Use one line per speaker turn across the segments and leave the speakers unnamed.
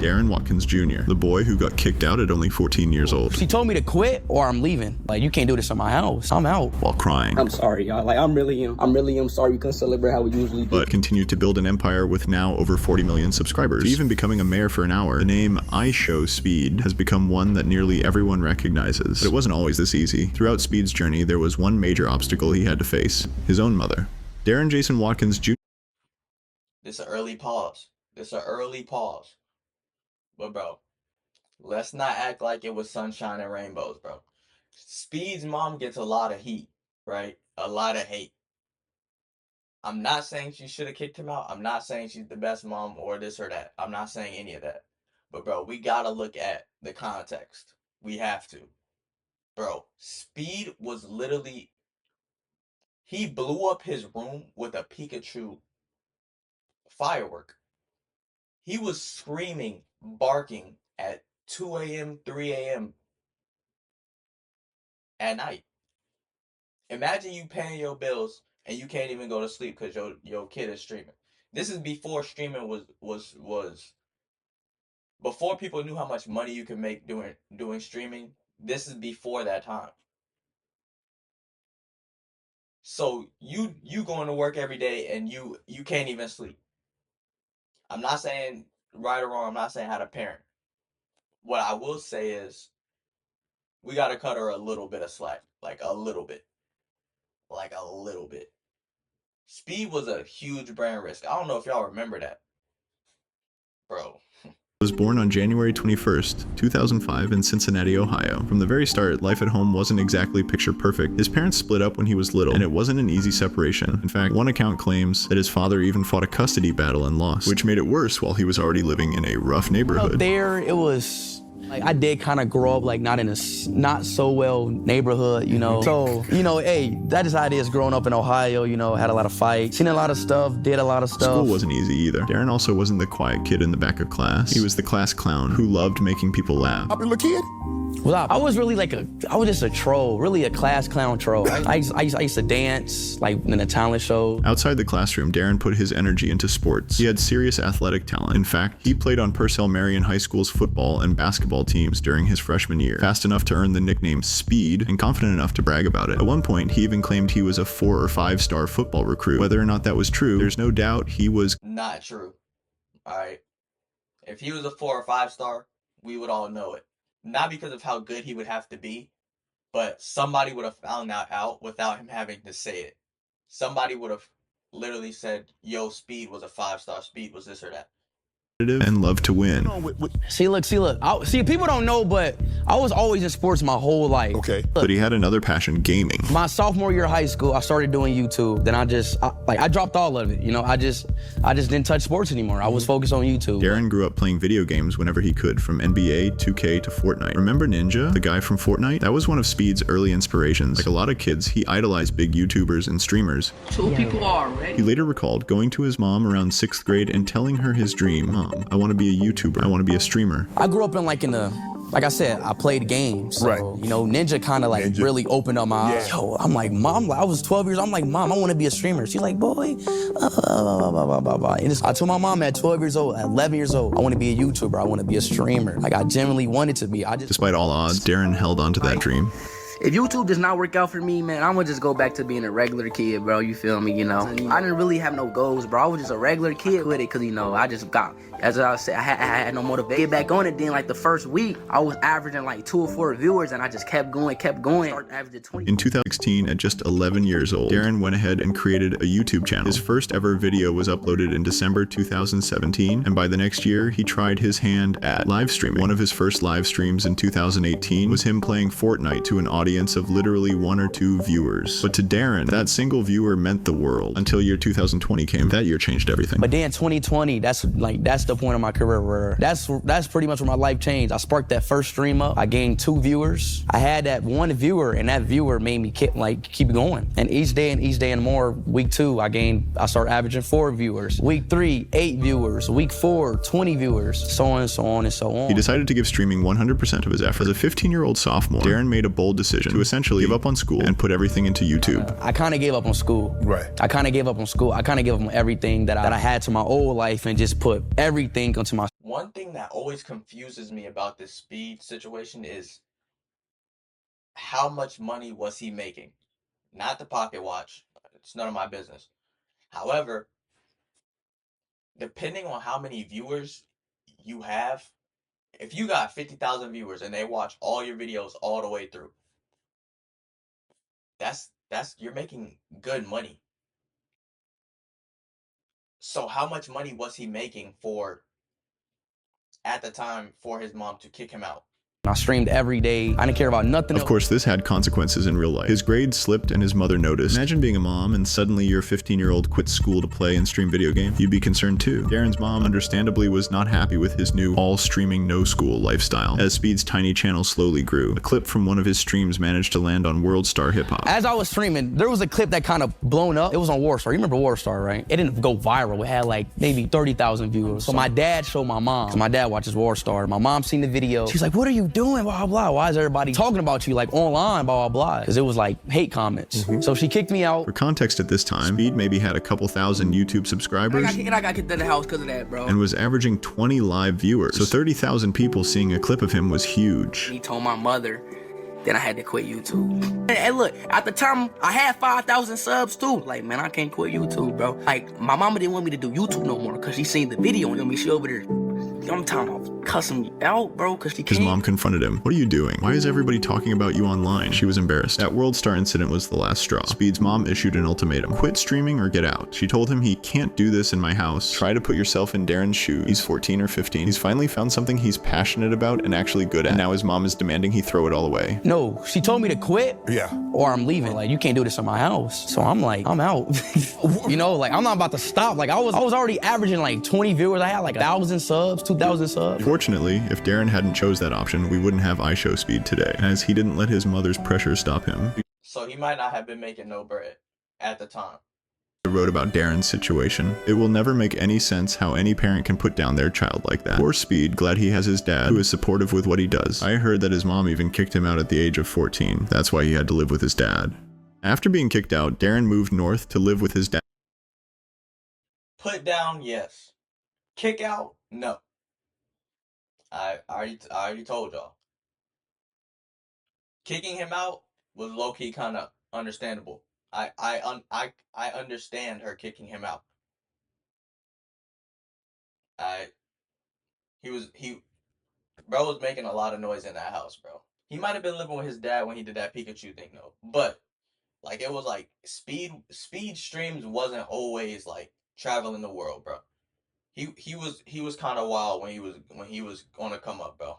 Darren Watkins Jr., the boy who got kicked out at only 14 years old.
She told me to quit or I'm leaving. Like, you can't do this in my house. I'm out.
While crying.
I'm sorry, y'all. Like, I'm really sorry we couldn't celebrate how we usually do.
But continued to build an empire with now over 40 million subscribers. Even becoming a mayor for an hour, the name IShowSpeed has become one that nearly everyone recognizes. But it wasn't always this easy. Throughout Speed's journey, there was one major obstacle he had to face: his own mother. Darren Jason Watkins Jr.
This is an early pause. But bro, let's not act like it was sunshine and rainbows, bro. Speed's mom gets a lot of heat, right? A lot of hate. I'm not saying she should have kicked him out. I'm not saying she's the best mom or this or that. I'm not saying any of that. But bro, we gotta look at the context. We have to. Bro, Speed was literally... He blew up his room with a Pikachu firework. He was screaming, barking at 2 a.m., 3 a.m. at night. Imagine you paying your bills and you can't even go to sleep because your kid is streaming. This is before streaming was before people knew how much money you could make doing streaming. This is before that time. So you going to work every day and you can't even sleep. I'm not saying right or wrong. I'm not saying how to parent. What I will say is we got to cut her a little bit of slack. Like a little bit. Speed was a huge brand risk. I don't know if y'all remember that. Bro.
Was born on January 21st, 2005 in Cincinnati, Ohio. From the very start, life at home wasn't exactly picture perfect. His parents split up when he was little, and it wasn't an easy separation. In fact, one account claims that his father even fought a custody battle and lost, which made it worse while he was already living in a rough neighborhood.
Up there, it was... Like, I did kind of grow up like not in a not so well neighborhood, you know. So, you know, hey, that is how it is growing up in Ohio, you know, had a lot of fights, seen a lot of stuff, did a lot of stuff.
School wasn't easy either. Darren also wasn't the quiet kid in the back of class. He was the class clown who loved making people laugh.
Popular kid?
Well, I was really like I was just a troll, really a class clown troll. I used to dance, like in a talent show.
Outside the classroom, Darren put his energy into sports. He had serious athletic talent. In fact, he played on Purcell Marion High School's football and basketball teams during his freshman year, fast enough to earn the nickname Speed and confident enough to brag about it. At one point, he even claimed he was a 4 or 5-star football recruit. Whether or not that was true, there's no doubt he was
not true. All right. If he was a 4 or 5-star, we would all know it. Not because of how good he would have to be, but somebody would have found that out without him having to say it. Somebody would have literally said, yo, Speed was a 5-star, Speed was this or that.
And loved to win.
See, look. See, people don't know, but I was always in sports my whole life.
Okay.
But he had another passion, gaming.
My sophomore year of high school, I started doing YouTube. Then I dropped all of it. You know, I just didn't touch sports anymore. I was focused on YouTube.
Darren grew up playing video games whenever he could, from NBA, 2K to Fortnite. Remember Ninja, the guy from Fortnite? That was one of Speed's early inspirations. Like a lot of kids, he idolized big YouTubers and streamers.
2 people are ready.
He later recalled going to his mom around 6th grade and telling her his dream. Mom, I want to be a YouTuber. I want to be a streamer.
I grew up in like I said, I played games. So,
right.
You know, Ninja kind of like really opened up my eyes. Yo, I'm like, Mom, I was 12 years old. I'm like, Mom, I want to be a streamer. She's like, boy, And I told my mom at 12 years old, at 11 years old, I want to be a YouTuber. I want to be a streamer. Like, I genuinely wanted to be.
Despite all odds, Darren held on to that dream.
If YouTube does not work out for me, man, I'm gonna just go back to being a regular kid, bro. You feel me? You know, I didn't really have no goals, bro. I was just a regular kid with it, cause you know, I just got, as I said, I had no motivation. Get back on it. Then, like the first week, I was averaging like 2 or 4 viewers, and I just kept going. Started averaging 20.
In 2016, at just 11 years old, Darren went ahead and created a YouTube channel. His first ever video was uploaded in December 2017, and by the next year, he tried his hand at live streaming. One of his first live streams in 2018 was him playing Fortnite to an audience of literally 1 or 2 viewers. But to Darren, that single viewer meant the world until year 2020 came. That year changed everything.
But then 2020, that's the point of my career where that's pretty much where my life changed. I sparked that first stream up. I gained 2 viewers. I had that 1 viewer, and that viewer made me keep going. And each day and more. Week 2, I started averaging 4 viewers. Week 3, 8 viewers. Week 4, 20 viewers. So on and so on and so on.
He decided to give streaming 100% of his effort. As a 15-year-old sophomore, Darren made a bold decision to essentially give up on school and put everything into YouTube.
I kind of gave up on school.
Right.
I kind of gave up on school. I kind of gave up on everything that I had to my old life and just put everything onto my...
one thing that always confuses me about this Speed situation is how much money was he making? Not the pocket watch. It's none of my business. However, depending on how many viewers you have, if you got 50,000 viewers and they watch all your videos all the way through, that's you're making good money. So how much money was he making for at the time for his mom to kick him out?
I streamed every day. I didn't care about nothing
Of
else.
course, this had consequences in real life. His grades slipped and his mother noticed. Imagine being a mom and suddenly your 15-year-old quits school to play and stream video games. You'd be concerned too. Darren's mom understandably was not happy with his new all-streaming no-school lifestyle. As Speed's tiny channel slowly grew, a clip from one of his streams managed to land on World Star Hip Hop.
As I was streaming, there was a clip that kind of blown up. It was on Warstar. You remember Warstar, right? It didn't go viral. It had like maybe 30,000 viewers. So my dad showed my mom, because my dad watches Warstar. My mom seen the video. She's like, what are you doing? Blah, blah, blah. Why is everybody talking about you like online, blah, blah, blah? Because it was like hate comments. So she kicked me out.
For context at this time, Speed maybe had a couple thousand YouTube subscribers
I got kicked in the house because of that, bro.
and was averaging 20 live viewers. So 30,000 people seeing a clip of him was huge.
He told my mother, then I had to quit YouTube. And look, at the time, I had 5,000 subs too. Like, man, I can't quit YouTube, bro. Like, my mama didn't want me to do YouTube no more because she seen the video. You know me, she over there. I'm talking about cussing me out, bro, because she can't.
His mom confronted him. What are you doing? Why is everybody talking about you online? She was embarrassed. That World Star incident was the last straw. Speed's mom issued an ultimatum. Quit streaming or get out. She told him he can't do this in my house. Try to put yourself in Darren's shoes. He's 14 or 15. He's finally found something he's passionate about and actually good at. And now his mom is demanding he throw it all away.
No, she told me to quit.
Yeah.
Or I'm leaving. Like, you can't do this in my house. So I'm like, I'm out. You know, like, I'm not about to stop. Like, I was already averaging like 20 viewers. I had like 1,000 subs, 2,000 subs.
Fortunately, if Darren hadn't chose that option, we wouldn't have IShowSpeed today, as he didn't let his mother's pressure stop him.
So he might not have been making no bread at the time.
I wrote about Darren's situation. It will never make any sense how any parent can put down their child like that. Poor Speed, glad he has his dad, who is supportive with what he does. I heard that his mom even kicked him out at the age of 14. That's why he had to live with his dad. After being kicked out, Darren moved north to live with his dad.
Put down, yes. Kick out, no. I already told y'all. Kicking him out was low-key kind of understandable. I understand her kicking him out. Bro was making a lot of noise in that house, bro. He might have been living with his dad when he did that Pikachu thing though. But like it was like speed streams wasn't always like traveling the world, bro. He was kind of wild when he was on to come up, bro.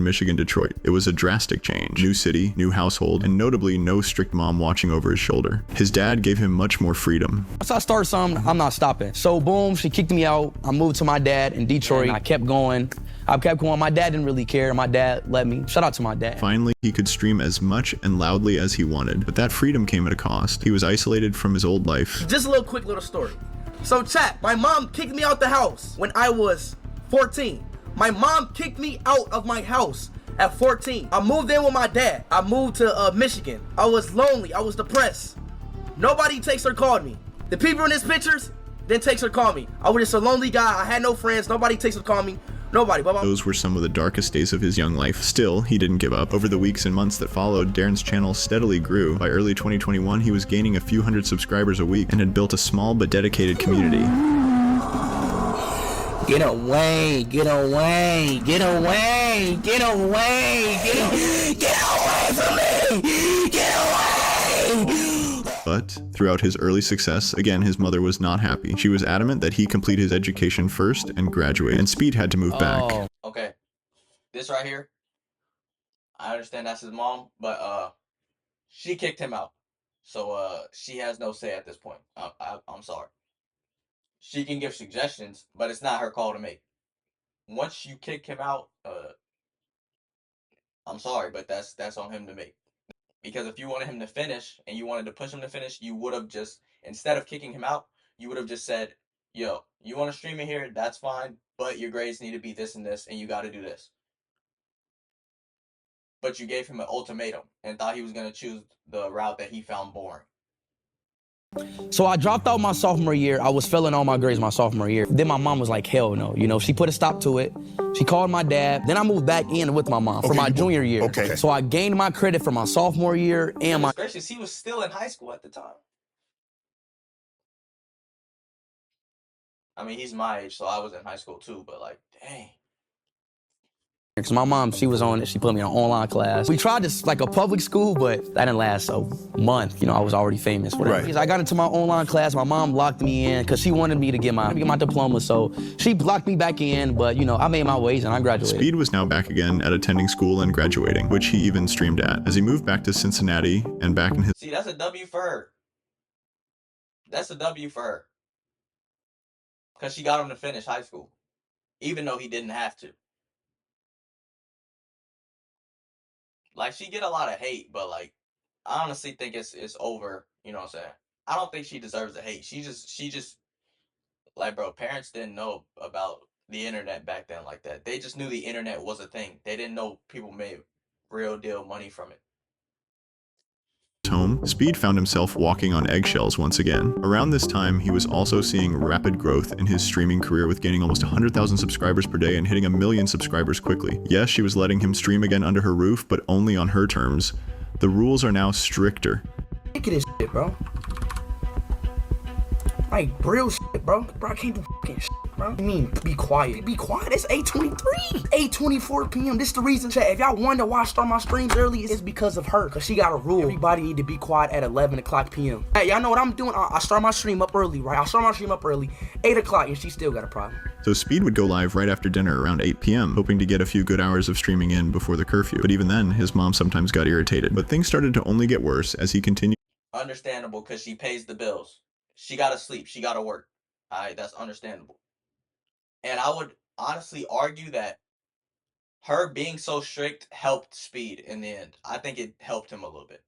Michigan, Detroit. It was a drastic change. New city, new household, and notably no strict mom watching over his shoulder. His dad gave him much more freedom.
Once I start something, I'm not stopping. So boom, she kicked me out. I moved to my dad in Detroit. And I kept going. My dad didn't really care. My dad let me. Shout out to my dad.
Finally, he could stream as much and loudly as he wanted, but that freedom came at a cost. He was isolated from his old life.
Just a quick little story. So chat, my mom kicked me out the house when I was 14. My mom kicked me out of my house at 14. I moved in with my dad. I moved to Michigan. I was lonely. I was depressed. Nobody takes or called me. The people in these pictures didn't text or call me. I was just a lonely guy. I had no friends. Nobody takes or call me. Nobody. Bye-bye.
Those were some of the darkest days of his young life. Still, he didn't give up. Over the weeks and months that followed, Darren's channel steadily grew. By early 2021, he was gaining a few hundred subscribers a week and had built a small but dedicated community.
Get away, get away, get away, get away, get away from me, get away.
But throughout his early success, again, his mother was not happy. She was adamant that he complete his education first and graduate, and Speed had to move back.
Okay, this right here, I understand that's his mom, but she kicked him out, so she has no say at this point. I'm sorry. She can give suggestions, but it's not her call to make. Once you kick him out, I'm sorry, but that's on him to make. Because if you wanted him to finish and you wanted to push him to finish, you would have just, instead of kicking him out, you would have just said, yo, you want to stream it here, that's fine, but your grades need to be this and this, and you got to do this. But you gave him an ultimatum and thought he was going to choose the route that he found boring.
So I dropped out my sophomore year. I was failing all my grades my sophomore year. Then my mom was like, hell no. You know, she put a stop to it. She called my dad. Then I moved back in with my mom for my junior year.
Okay.
So I gained my credit for my sophomore year and my...
Gracious, he was still in high school at the time. I mean, he's my age, so I was in high school too, but like, dang.
Because my mom, she was on it. She put me in an online class. We tried this like a public school, but that didn't last a month. You know, I was already famous. Whatever.
Right.
I got into my online class. My mom locked me in because she wanted me to get my diploma. So she locked me back in, but you know, I made my ways and I graduated.
Speed was now back again at attending school and graduating, which he even streamed at. As he moved back to Cincinnati and back in his...
See, that's a W for her. That's a W for her. Because she got him to finish high school, even though he didn't have to. Like, she get a lot of hate, but like, I honestly think it's over. You know what I'm saying? I don't think she deserves the hate. She just like, bro, parents didn't know about the internet back then like that. They just knew the internet was a thing. They didn't know people made real deal money from it.
home, Speed found himself walking on eggshells once again. Around this time, he was also seeing rapid growth in his streaming career, with gaining almost 100,000 subscribers per day and hitting 1 million subscribers quickly. Yes, she was letting him stream again under her roof, but only on her terms. The rules are now stricter.
Look at this shit, bro. Like, real shit, bro. Bro, I can't do fucking shit, bro. I mean, be quiet. Be quiet. It's 8:23. 8:24 p.m. This the reason, chat. If y'all wonder why I start my streams early, it's because of her. Because she got a rule. Everybody need to be quiet at 11 o'clock p.m. Hey, y'all know what I'm doing? I start my stream up early, right? I start my stream up early. 8 o'clock, and she still got a problem.
So Speed would go live right after dinner around 8 p.m., hoping to get a few good hours of streaming in before the curfew. But even then, his mom sometimes got irritated. But things started to only get worse as he continued.
Understandable, because she pays the bills. She gotta sleep. She gotta work. Alright, that's understandable. And I would honestly argue that her being so strict helped Speed in the end. I think it helped him a little bit.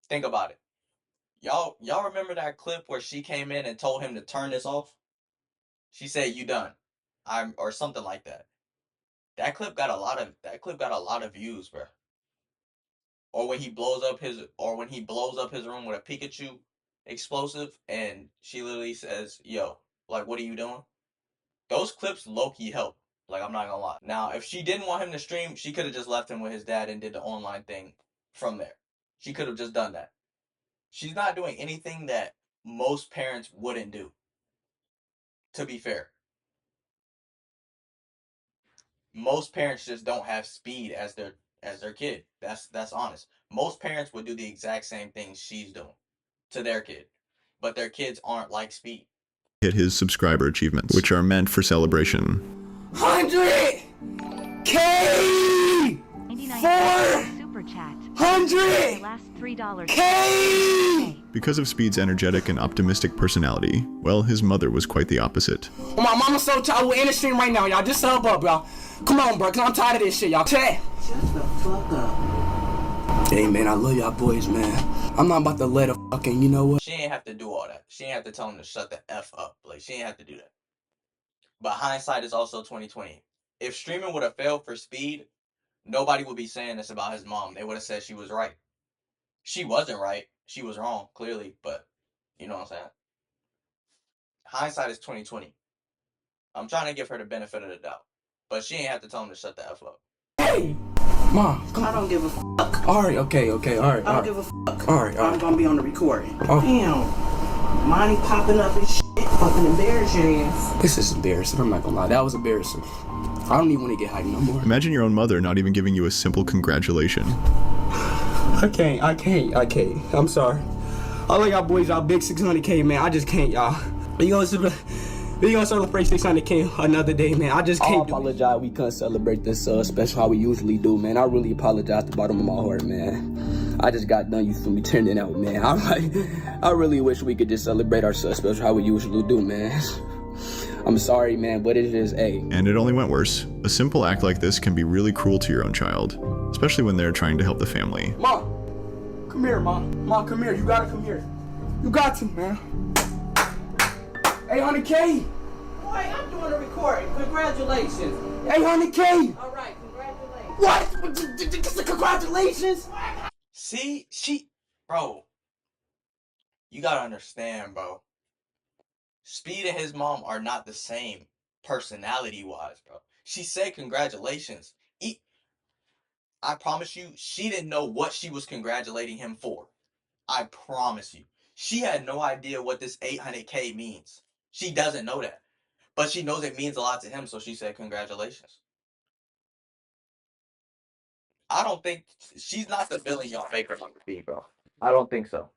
Think about it. Y'all remember that clip where she came in and told him to turn this off? She said, "You done." Or something like that. That clip got a lot of views, bro. Or when he blows up his room with a Pikachu explosive and she literally says, "Yo, like, what are you doing?" Those clips low-key help. Like, I'm not gonna lie. Now, if she didn't want him to stream, she could have just left him with his dad and did the online thing from there. She could have just done that. She's not doing anything that most parents wouldn't do, to be fair. Most parents just don't have Speed as their kid. That's honest. Most parents would do the exact same thing she's doing to their kid, but their kids aren't like Speed.
Hit his subscriber achievements, which are meant for celebration.
100K! 400
last $3.
K!
Because of Speed's energetic and optimistic personality, well, his mother was quite the opposite.
My mama's so tired. We're in the stream right now, y'all. Just sub up, y'all. Come on, bro, because I'm tired of this shit, y'all. Chat. Shut the fuck up. Hey, man, I love y'all boys, man. I'm not about to let a fucking, you know what?
She ain't have to do all that. She ain't have to tell him to shut the F up. Like, she ain't have to do that. But hindsight is also 2020. If streaming would have failed for Speed, nobody would be saying this about his mom. They would have said she was right. She wasn't right. She was wrong, clearly, but you know what I'm saying? Hindsight is 2020. I'm trying to give her the benefit of the doubt. But she ain't have to tell him to shut the F up.
Hey! Mom, come on.
I don't give a fuck.
Alright, okay, alright.
I don't give a fuck.
Alright.
I'm gonna be on the recording.
Oh.
Damn. Monty popping up and shit. Fucking embarrass your ass.
This is embarrassing, I'm not gonna lie. That was embarrassing. I don't even want to get hyped no more.
Imagine your own mother not even giving you a simple congratulation.
I can't. I'm sorry. I like y'all boys, y'all big 600K, man. I just can't, y'all. We gonna celebrate 600K another day, man. I just can't. I apologize. We couldn't celebrate this special how we usually do, man. I really apologize at the bottom of my heart, man. I just got done. You feel me? Turning out, man. I really wish we could just celebrate our special how we usually do, man. I'm sorry, man, but it is
And it only went worse. A simple act like this can be really cruel to your own child, especially when they're trying to help the family.
Mom, come here, Mom. Mom, come here. You gotta come here. You got to, man. 800K.
Boy, I'm doing a recording. Congratulations.
800K.
All right, congratulations.
What? Just a congratulations?
See? Bro. You gotta understand, bro. Speed and his mom are not the same personality-wise, bro. She said congratulations. I promise you, she didn't know what she was congratulating him for. I promise you. She had no idea what this 800K means. She doesn't know that. But she knows it means a lot to him, so she said congratulations. I don't think she's not the villain y'all make her to be, bro. I don't think so.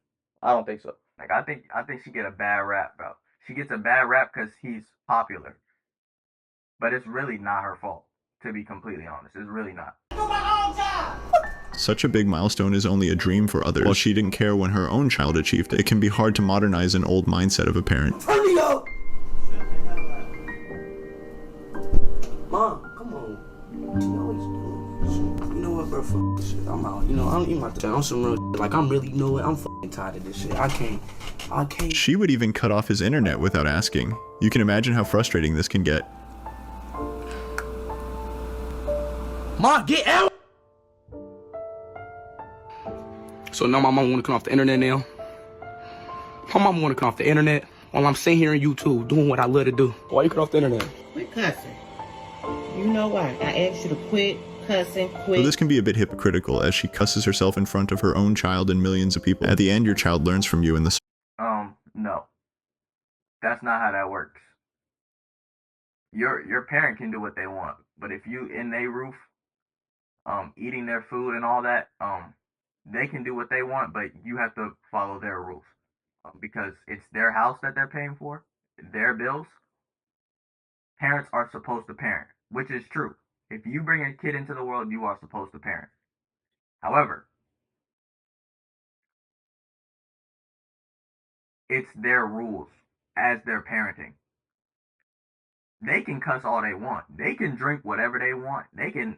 I don't think so. Like I think she get a bad rap, bro. She gets a bad rap because he's popular. But it's really not her fault, to be completely honest. It's really not.
Such a big milestone is only a dream for others. While she didn't care when her own child achieved it, it can be hard to modernize an old mindset of a parent.
Turn me up! Mom, come on. You know what, bro? Fuck this shit. I'm out. You know, I'm about to tell you some real shit. Like, I'm really, you know what? I'm fucking tired of this shit. I can't.
She would even cut off his internet without asking. You can imagine how frustrating this can get.
Ma, get out! So now my mom wanna come off the internet now. My mom wanna come off the internet while I'm sitting here on YouTube doing what I love to do. Why you cut off the internet?
Quit cussing. You know why? I asked you to quit cussing, quit.
So this can be a bit hypocritical as she cusses herself in front of her own child and millions of people. At the end, your child learns from you in the
No. That's not how that works. Your parent can do what they want, but if you in their roof, eating their food and all that, they can do what they want, but you have to follow their rules. Because it's their house that they're paying for, their bills. Parents are supposed to parent, which is true. If you bring a kid into the world, you are supposed to parent. However, it's their rules as they're parenting. They can cuss all they want. They can drink whatever they want. They can,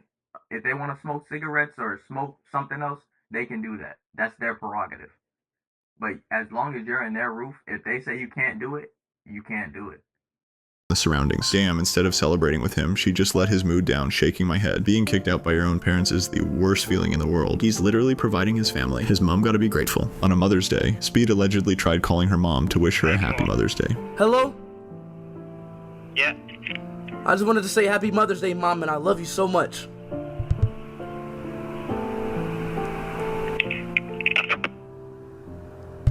if they want to smoke cigarettes or smoke something else, they can do that. That's their prerogative. But as long as you're in their roof, if they say you can't do it, you can't do it.
The surroundings. Damn, instead of celebrating with him, she just let his mood down, shaking my head. Being kicked out by your own parents is the worst feeling in the world. He's literally providing his family. His mom gotta be grateful. On a Mother's Day, Speed allegedly tried calling her mom to wish her a happy Mother's Day.
Hello?
Yeah.
I just wanted to say happy Mother's Day, Mom, and I love you so much.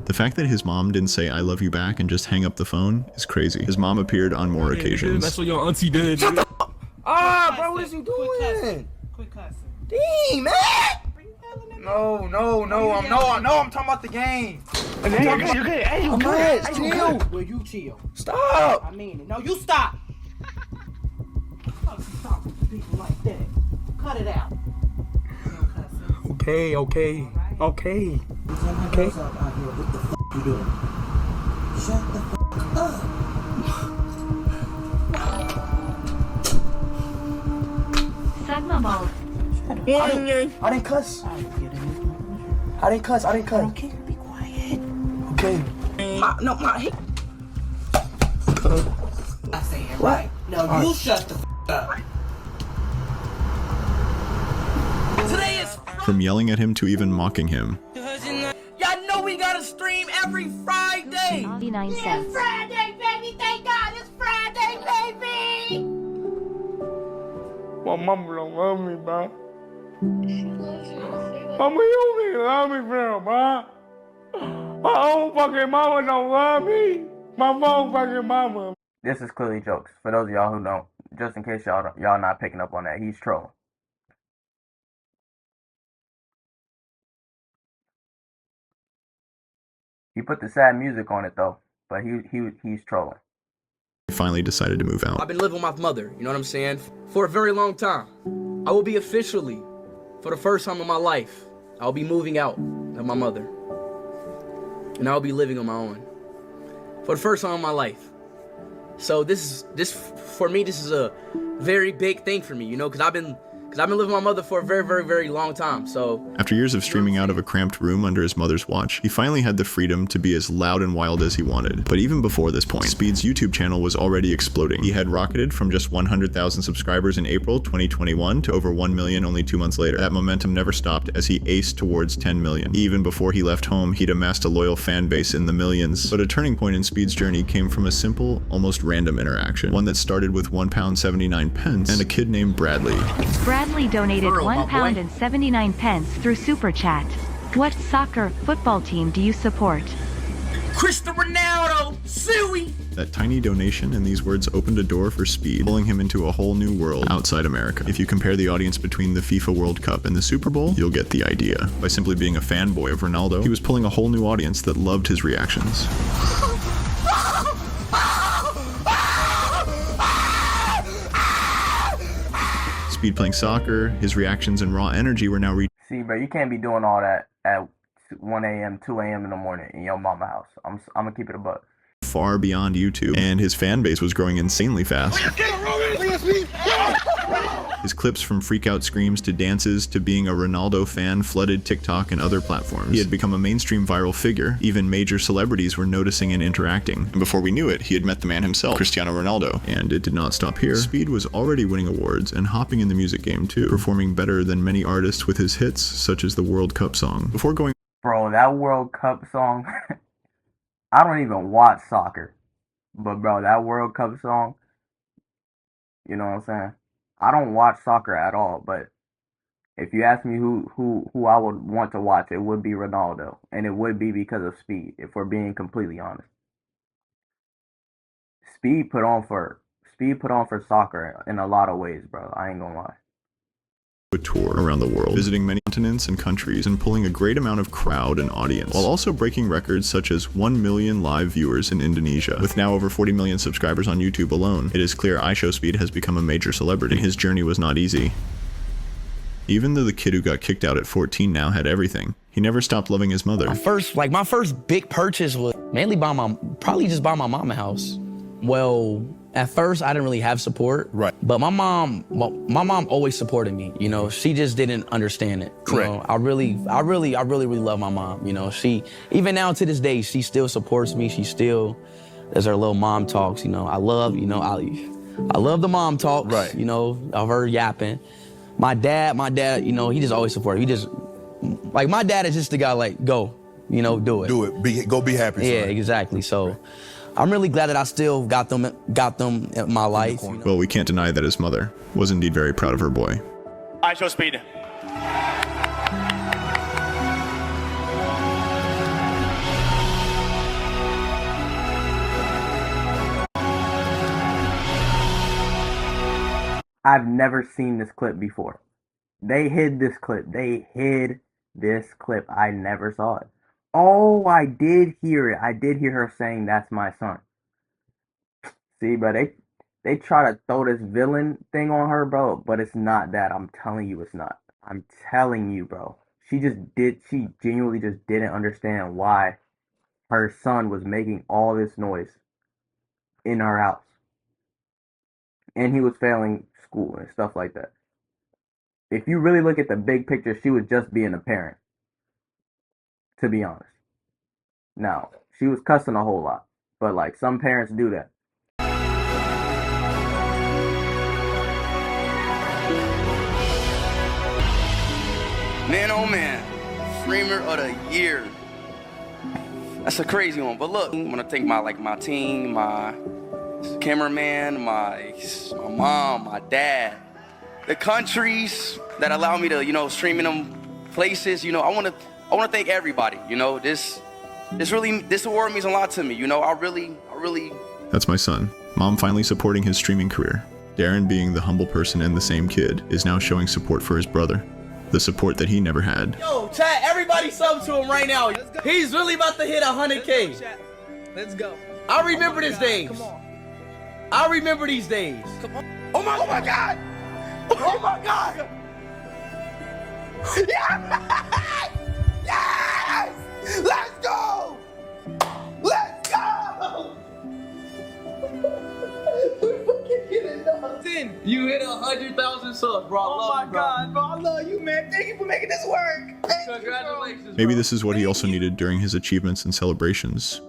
The fact that his mom didn't say I love you back and just hang up the phone is crazy. His mom appeared on more occasions.
That's what your auntie did.
Shut the fuck! Ah, bro, what is you doing?
Quit cussing.
Dang, man! No, I'm talking about the game.
You good? Hey, you good?
Hey, chill.
Will you chill?
Stop!
I mean it. No, you stop. Stop with people like that. Cut it out. No cussing.
Okay.
There's some girls out here. What the fuck you doing? Shut the fuck up.
Sigma mode.
I didn't cuss. I didn't cuss.
I don't care. Be quiet.
Okay. My.
I say it right. No, you shut the fuck up.
Today is.
From yelling at him to even mocking him.
Y'all know we gotta stream every Friday.
99 cents.
Friday, baby. Thank God it's Friday, baby.
My mama don't love me, bro. Mama, you don't even love me, bro. My own fucking mama don't love me. My own fucking mama.
This is clearly jokes. For those of y'all who don't, just in case y'all not picking up on that, he's trolling. He put the sad music on it though, but he's trolling.
He finally decided to move out.
I've been living with my mother, you know what I'm saying? For a very long time. I will be officially, for the first time in my life, I'll be moving out of my mother. And I'll be living on my own. For the first time in my life. So this for me, this is a very big thing for me, you know, because I've been Because I've been living with my mother for a very, very, very long time. So
After years of streaming out of a cramped room under his mother's watch, he finally had the freedom to be as loud and wild as he wanted. But even before this point, Speed's YouTube channel was already exploding. He had rocketed from just 100,000 subscribers in April 2021 to over 1 million only 2 months later. That momentum never stopped as he aced towards 10 million. Even before he left home, he'd amassed a loyal fan base in the millions. But a turning point in Speed's journey came from a simple, almost random interaction. One that started with £1.79 and a kid named Bradley.
Bradley donated £1.79 through Super Chat. What soccer football team do you support?
Cristiano Ronaldo, Suey.
That tiny donation and these words opened a door for Speed, pulling him into a whole new world outside America. If you compare the audience between the FIFA World Cup and the Super Bowl, you'll get the idea. By simply being a fanboy of Ronaldo, he was pulling a whole new audience that loved his reactions. Speed playing soccer, his reactions and raw energy were now reaching.
See, bro, you can't be doing all that at 1 a.m., 2 a.m. in the morning in your mama house. I'm gonna keep it a buck.
Far beyond YouTube, and his fan base was growing insanely fast. His clips from freak-out screams to dances to being a Ronaldo fan flooded TikTok and other platforms. He had become a mainstream viral figure. Even major celebrities were noticing and interacting. And before we knew it, he had met the man himself, Cristiano Ronaldo. And it did not stop here. Speed was already winning awards and hopping in the music game too, performing better than many artists with his hits, such as the World Cup song. Before going...
Bro, that World Cup song... I don't even watch soccer, but bro, that World Cup song, you know what I'm saying? I don't watch soccer at all, but if you ask me who I would want to watch, it would be Ronaldo, and it would be because of Speed, if we're being completely honest. Speed put on for soccer in a lot of ways, bro. I ain't gonna lie.
A tour around the world, visiting many continents and countries and pulling a great amount of crowd and audience, while also breaking records such as 1 million live viewers in Indonesia. With now over 40 million subscribers on YouTube alone, it is clear IShowSpeed has become a major celebrity, and his journey was not easy. Even though the kid who got kicked out at 14 now had everything, he never stopped loving his mother.
My first big purchase was mainly probably just buy my mama house. Well, at first I didn't really have support.
Right.
But my mom always supported me. You know, she just didn't understand it.
Correct.
You know, I really love my mom. You know, she, even now to this day, she still supports me. She still does her little mom talks. You know, I love the mom talks.
Right.
You know, of her yapping. My dad, you know, he just always supported. He just, like, my dad is just the guy, like, go, you know, do it.
Do it. Go be happy.
Yeah,
son.
exactly. So I'm really glad that I still got them in my life. You know?
Well, we can't deny that his mother was indeed very proud of her boy.
IShowSpeed.
I've never seen this clip before. They hid this clip. I never saw it. Oh, I did hear it. I did hear her saying, "That's my son." See, bro, they try to throw this villain thing on her, bro, but it's not that. I'm telling you it's not. I'm telling you, bro. She genuinely just didn't understand why her son was making all this noise in her house. And he was failing school and stuff like that. If you really look at the big picture, she was just being a parent, to be honest. Now, she was cussing a whole lot, but like some parents do that.
Man, oh man, streamer of the year. That's a crazy one, but look, I'm gonna thank my team, my cameraman, my mom, my dad, the countries that allow me to, you know, stream in them places. You know, I wanna thank everybody. You know, this award means a lot to me. You know, I really.
That's my son. Mom finally supporting his streaming career. Darren, being the humble person and the same kid, is now showing support for his brother. The support that he never had.
Yo, chat, everybody sub to him right now. He's really about to hit 100K.
Let's go.
I remember these days. I remember these days.
Come on. Oh my God. Oh my God. Yes! Yes! Let's go! Let's go! We're fucking getting done. You
You hit 100,000 subs, bro.
Oh my God, bro, I love you, man. Thank you for making this work.
Congratulations,
Maybe
bro.
this is what he also needed during his achievements and celebrations.